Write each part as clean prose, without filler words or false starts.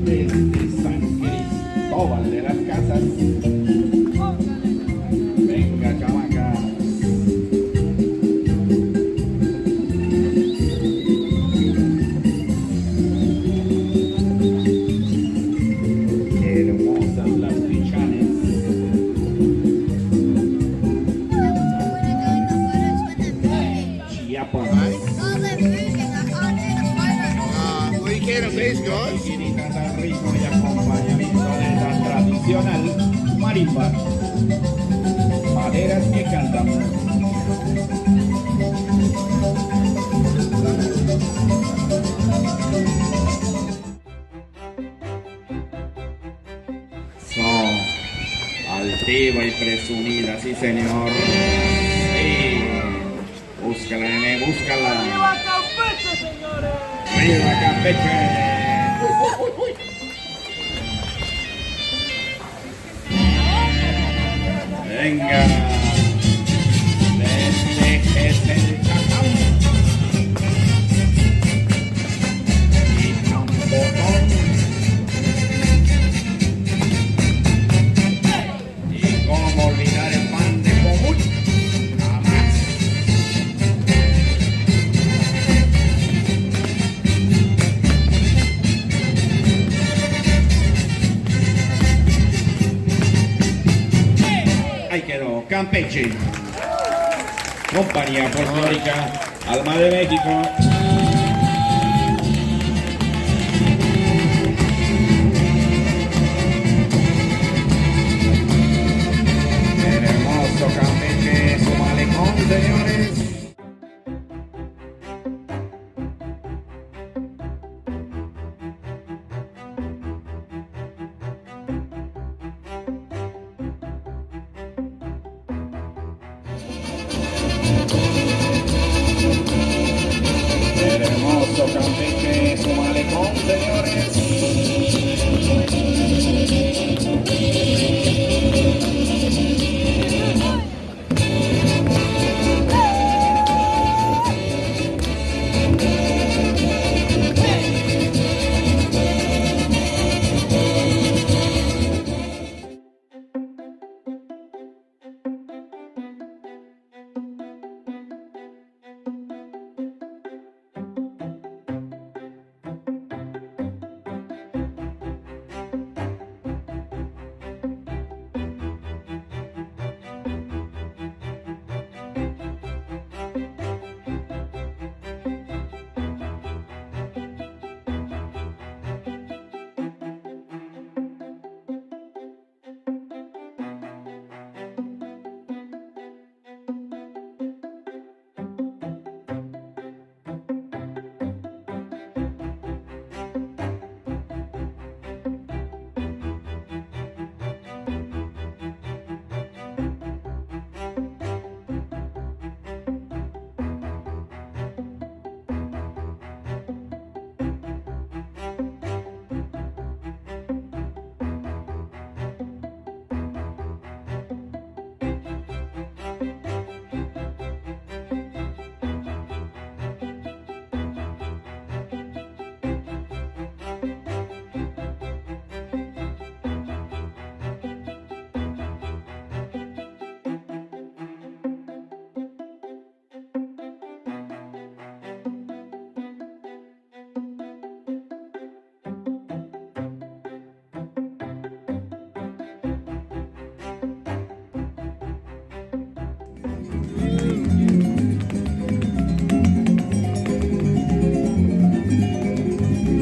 desde San Cristóbal de las Casas. Venga, chamacas. Qué hermosas las pichanes. Chiapas. Maquinita tan rico y acompañamiento de la tradicional marimba. Maderas que cantan. Son altiva y presumida, sí señor. Sí. Búscala, nene, búscala. ¡Viva Campeche, señores! ¡Viva Campeche! Venga, desde el Chacán y Campotón y cómo olvidar el pan de común, jamás. Ahí quedó, Campeche. Compañía folclórica, Alma de México. El hermoso Campeche, su malecón, señores. El hermoso Campeche, su malecón, señores.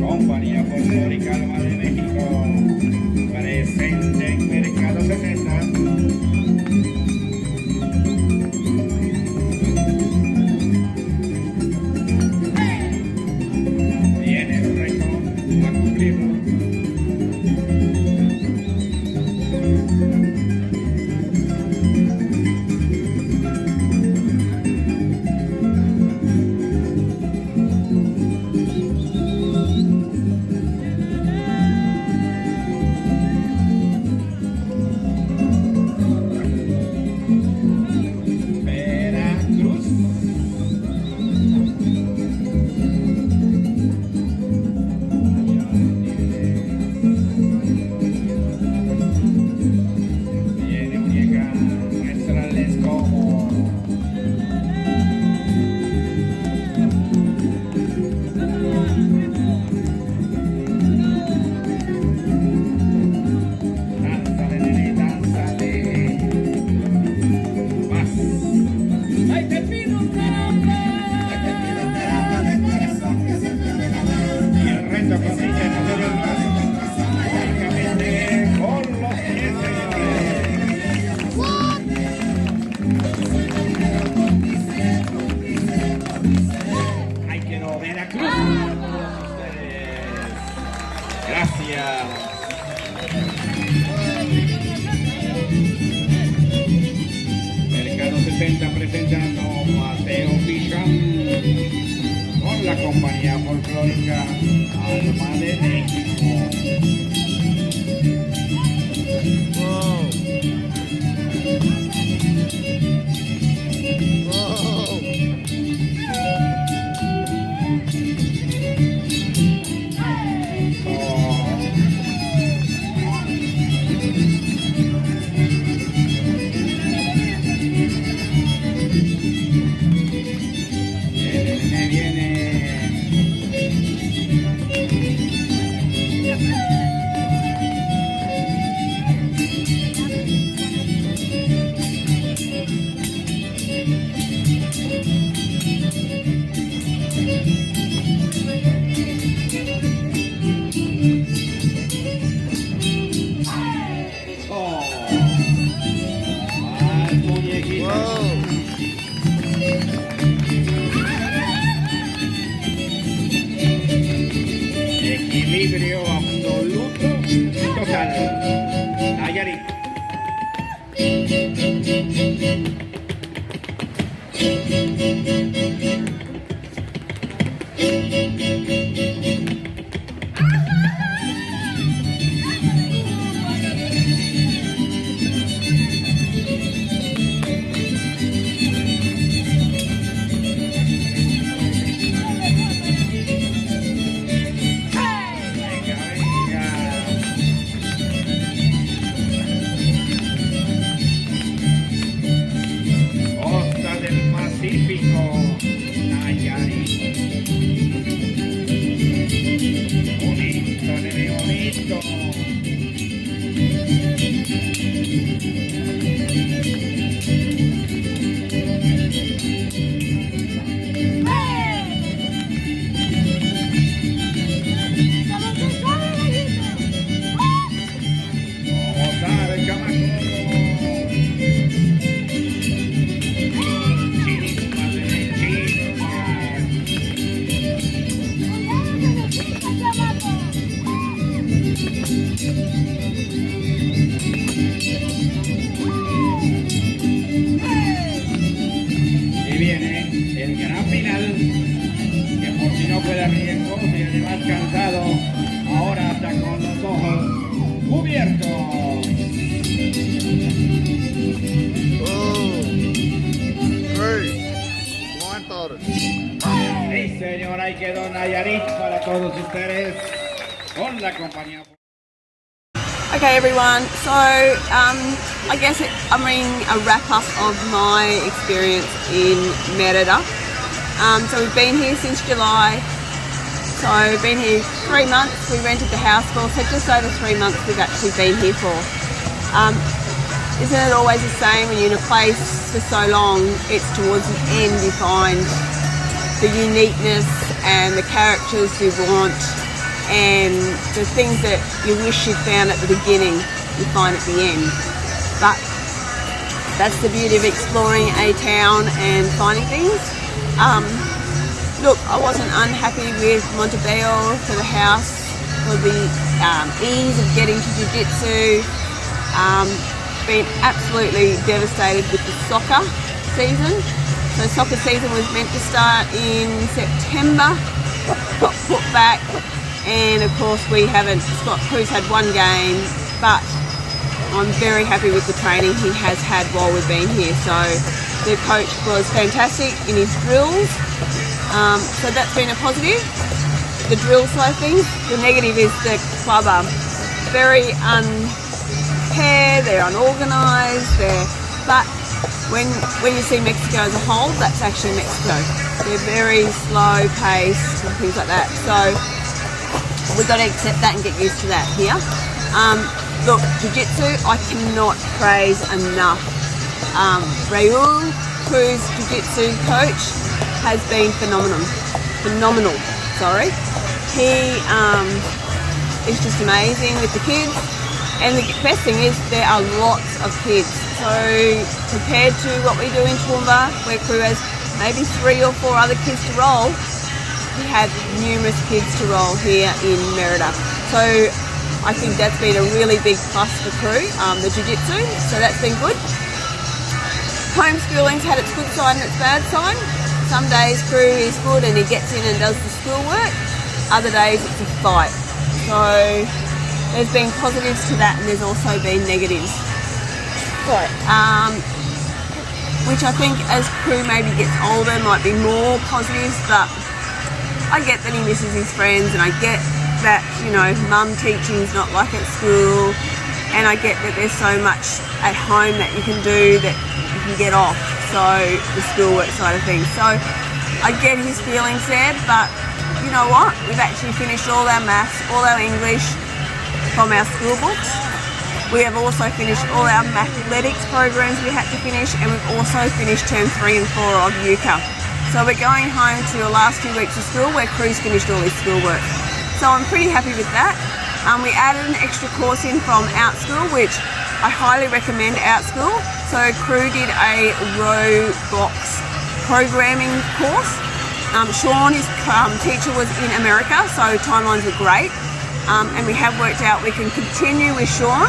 Compañía folclórica Alma de México, presente en Mercado 60. Viene el reto a cumplirlo. Gracias. Mercado 60 presentando Mateo Picham con la compañía folclórica Alma de México. Equilibrio absoluto total. Nayarit. Puede riesgo, si el más cansado, ahora está con los ojos cubiertos. Sí, señor, ahí quedó Nayarit para todos ustedes con la compañía. Okay everyone, so I guess I'm reading a wrap up of my experience in Merida. So we've been here since July, so we've been here 3 months. We rented the house for, so just over 3 months we've actually been here for. Isn't it always the same when you're in a place for so long? It's towards the end you find the uniqueness and the characters you want, and the things that you wish you'd found at the beginning you find at the end. But that's the beauty of exploring a town and finding things. Look, I wasn't unhappy with Montebello for the house, for the ease of getting to Jiu-Jitsu. Been absolutely devastated with the soccer season. So soccer season was meant to start in September, got put back, and of course we haven't. Scott Cruz had 1 game, but I'm very happy with the training he has had while we've been here. So the coach was fantastic in his drills, so that's been a positive, the drill side of things. The negative is the club are very unpaired, they're unorganised, but when you see Mexico as a whole, that's actually Mexico. They're very slow paced and things like that, so we've got to accept that and get used to that here. Look, Jiu-Jitsu, I cannot praise enough. Raul Cruz Jiu-Jitsu coach has been phenomenal. He is just amazing with the kids, and the best thing is there are lots of kids. So compared to what we do in Toowoomba, where crew has maybe 3 or 4 other kids to roll, we have numerous kids to roll here in Merida. So I think that's been a really big plus for crew, the jiu-jitsu, so that's been good. Homeschooling's had its good side and its bad side. Some days crew is good and he gets in and does the schoolwork. Other days it's a fight. So there's been positives to that and there's also been negatives. What? Which I think as crew maybe gets older might be more positives, but I get that he misses his friends and I get that, you know, mum teaching's not like at school, and I get that there's so much at home that you can do that you can get off, so the schoolwork side of things. So I get his feelings there, but you know what? We've actually finished all our maths, all our English from our school books. We have also finished all our athletics programs we had to finish, and we've also finished term 3 and 4 of UCA. So we're going home to the last 2 weeks of school where crew's finished all his schoolwork. So I'm pretty happy with that. We added an extra course in from Outschool, which I highly recommend Outschool. So crew did a Roblox programming course. Sean, his teacher, was in America, so timelines were great. And we have worked out we can continue with Sean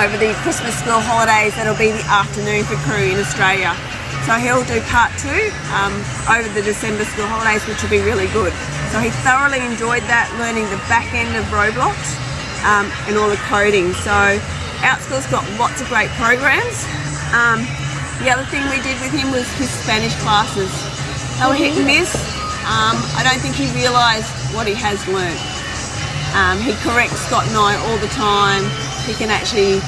over the Christmas school holidays. That'll be the afternoon for crew in Australia. So he'll do part 2 over the December school holidays, which will be really good. So he thoroughly enjoyed that, learning the back end of Roblox and all the coding. So Outschool's got lots of great programs. The other thing we did with him was his Spanish classes. They were hit and miss. I don't think he realised what he has learnt. He corrects Scott and I all the time. He can actually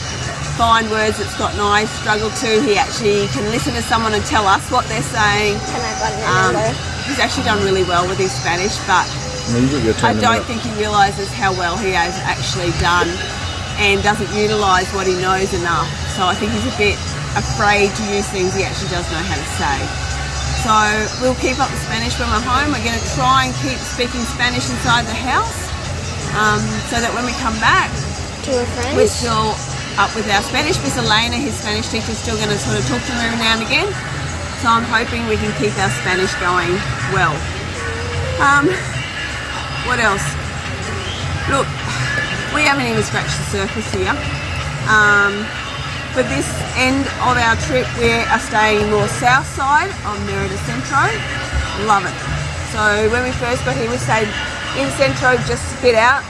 find words that Scott and I struggle to. He actually can listen to someone and tell us what they're saying. Can I run another? He's actually done really well with his Spanish, but I don't think he realises how well he has actually done and doesn't utilise what he knows enough. So I think he's a bit afraid to use things he actually does know how to say. So we'll keep up the Spanish when we're home. We're going to try and keep speaking Spanish inside the house so that when we come back, we're still up with our Spanish. Miss Elena, his Spanish teacher, is still going to sort of talk to him every now and again. So I'm hoping we can keep our Spanish going well. What else? Look, we haven't even scratched the surface here. For this end of our trip, we are staying more south side on Mercado CENTRO. Love it. So when we first got here, we stayed in CENTRO, just a bit out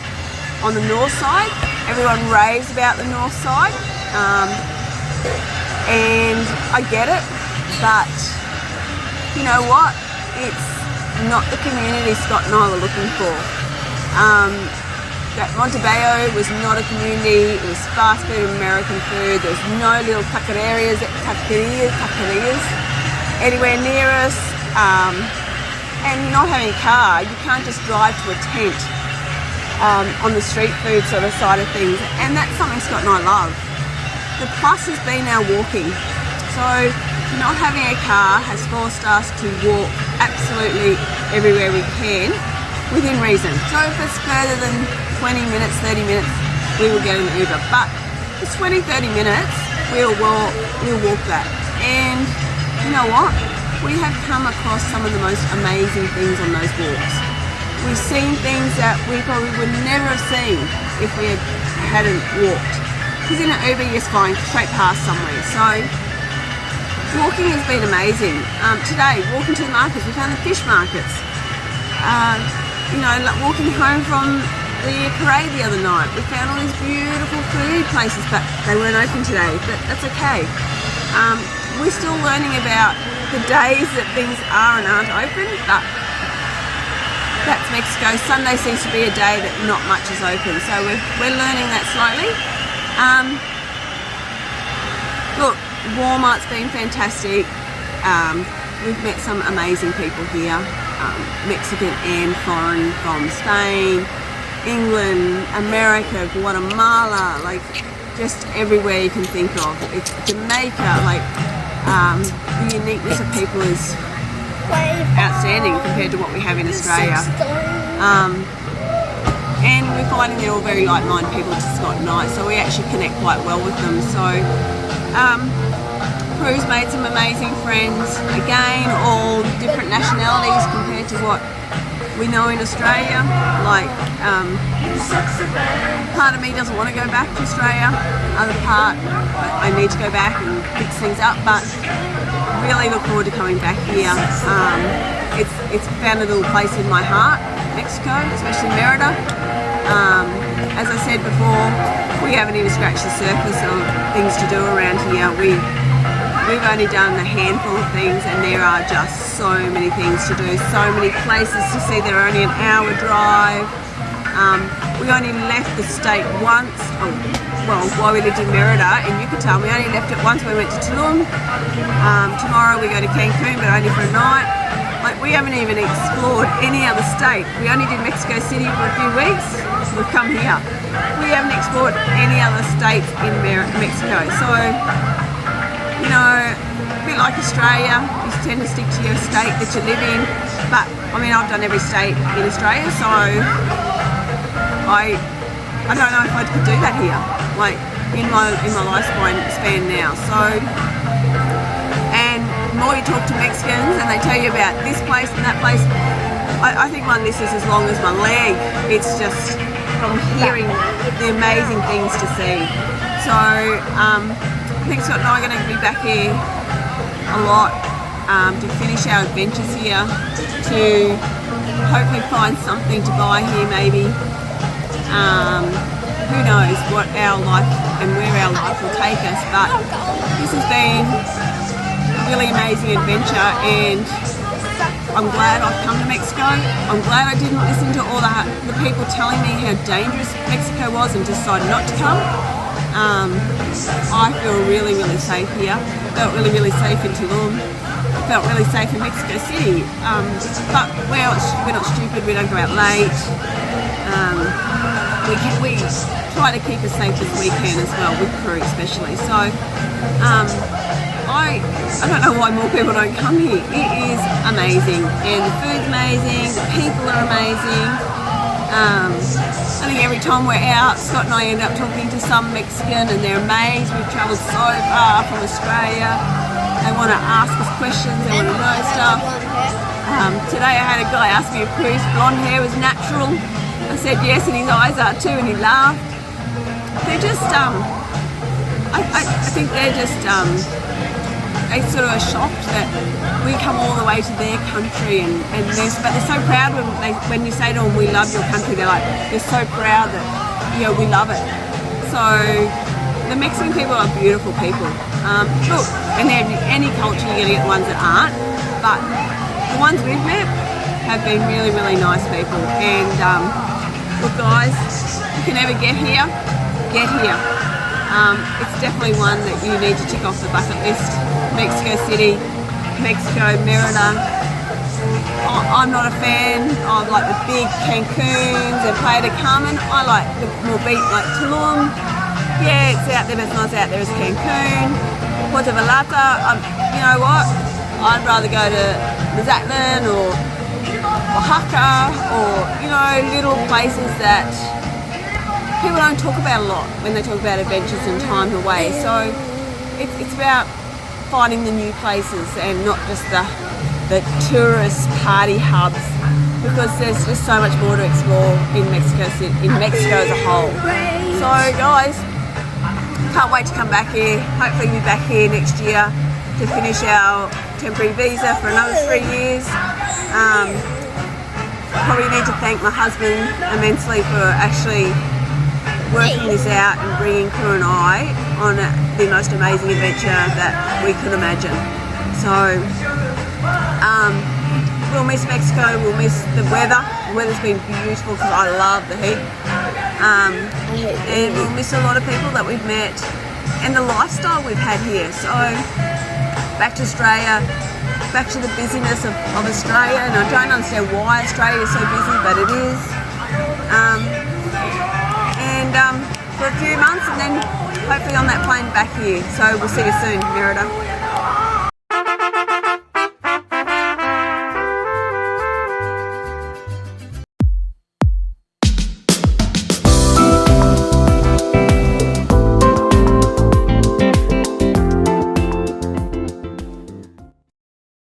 on the north side. Everyone raves about the north side, and I get it, but you know what? It's not the community Scott and I were looking for. That Montebello was not a community. It was fast food, American food. There was no little taquerias anywhere near us, and not having a car, you can't just drive to a tent on the street food sort of side of things, and that's something Scott and I love. The plus has been our walking. So not having a car has forced us to walk absolutely everywhere we can within reason. So if it's further than 20 minutes, 30 minutes, we will get an Uber. But if it's 20, 30 minutes, we'll walk that. And you know what? We have come across some of the most amazing things on those walks. We've seen things that we probably would never have seen if we hadn't walked. Because in an Uber, you're just flying straight past somewhere. So walking has been amazing. Today, walking to the markets, we found the fish markets. You know, like walking home from the parade the other night, we found all these beautiful food places, but they weren't open today. But that's okay. We're still learning about the days that things are and aren't open, but that's Mexico. Sunday seems to be a day that not much is open, so we're learning that slowly. Look, Walmart's been fantastic. We've met some amazing people here, Mexican and foreign, from Spain, England, America, Guatemala, like just everywhere you can think of. It's Jamaica, like the uniqueness of people is outstanding compared to what we have in Australia. And we're finding they're all very like-minded people to Scott and I, so we actually connect quite well with them. So crew's made some amazing friends, again all different nationalities compared to what We know in Australia, like, part of me doesn't want to go back to Australia, other part I need to go back and fix things up, but really look forward to coming back here. It's found a little place in my heart, Mexico, especially Merida. As I said before, we haven't even scratched the surface of things to do around here. We've only done a handful of things, and there are just so many things to do, so many places to see. They're only an hour drive. We only left the state once, while we lived in Merida in Yucatan. We only left it once. We went to Tulum. Tomorrow we go to Cancun, but only for a night. Like, we haven't even explored any other state. We only did Mexico City for a few weeks. We've come here. We haven't explored any other states in Mexico. So, you know, a bit like Australia, you tend to stick to your state that you live in. But, I mean, I've done every state in Australia, so I don't know if I could do that here, like in my lifespan now. So, and the more you talk to Mexicans and they tell you about this place and that place, I think my list is as long as my leg. It's just from hearing the amazing things to see. So I think Scott and I are going to be back here a lot to finish our adventures here, to hopefully find something to buy here maybe. Who knows what our life and where our life will take us, but this has been a really amazing adventure, and I'm glad I've come to Mexico. I'm glad I didn't listen to all the people telling me how dangerous Mexico was and decided not to come. I feel really, really safe here. Felt really, really safe in Tulum. Felt really safe in Mexico City. But we're not stupid. We don't go out late. We try to keep as safe as we can as well, with crew especially. So I don't know why more people don't come here. It is amazing, and the food's amazing, the people are amazing. I think every time we're out, Scott and I end up talking to some Mexican, and they're amazed. We've travelled so far from Australia. They want to ask us questions, they want to know stuff. Today I had a guy ask me if Pooh's blonde hair was natural. I said yes, and his eyes are too, and he laughed. They're just, I think they're just, they sort of are shocked that we come all the way to their country, but they're so proud when you say to them, we love your country. They're so proud that, you know, we love it. So the Mexican people are beautiful people. Look, and any culture you're going to get ones that aren't, but the ones we've met have been really, really nice people. And look, guys, if you can ever get here, get here. It's definitely one that you need to tick off the bucket list. Mexico City, Mexico, Merida. I'm not a fan of like the big Cancuns and Playa del Carmen. I like the more beat, like Tulum. Yeah, it's out there, but it's not as out there as Cancun. Puerto Vallarta, you know what? I'd rather go to Mazatlan or Oaxaca, or, you know, little places that people don't talk about a lot when they talk about adventures and time away. So it's about finding the new places and not just the tourist party hubs, because there's just so much more to explore in Mexico as a whole. So guys, can't wait to come back here. Hopefully we'll be back here next year to finish our temporary visa for another 3 years. Probably need to thank my husband immensely for actually working this out and bringing crew and I on the most amazing adventure that we could imagine. So we'll miss Mexico, we'll miss the weather. The weather's been beautiful because I love the heat. And we'll miss a lot of people that we've met and the lifestyle we've had here. So back to Australia, back to the busyness of Australia, and I don't understand why Australia is so busy, but it is. For a few months, and then hopefully on that plane back here. So we'll see you soon, Merida.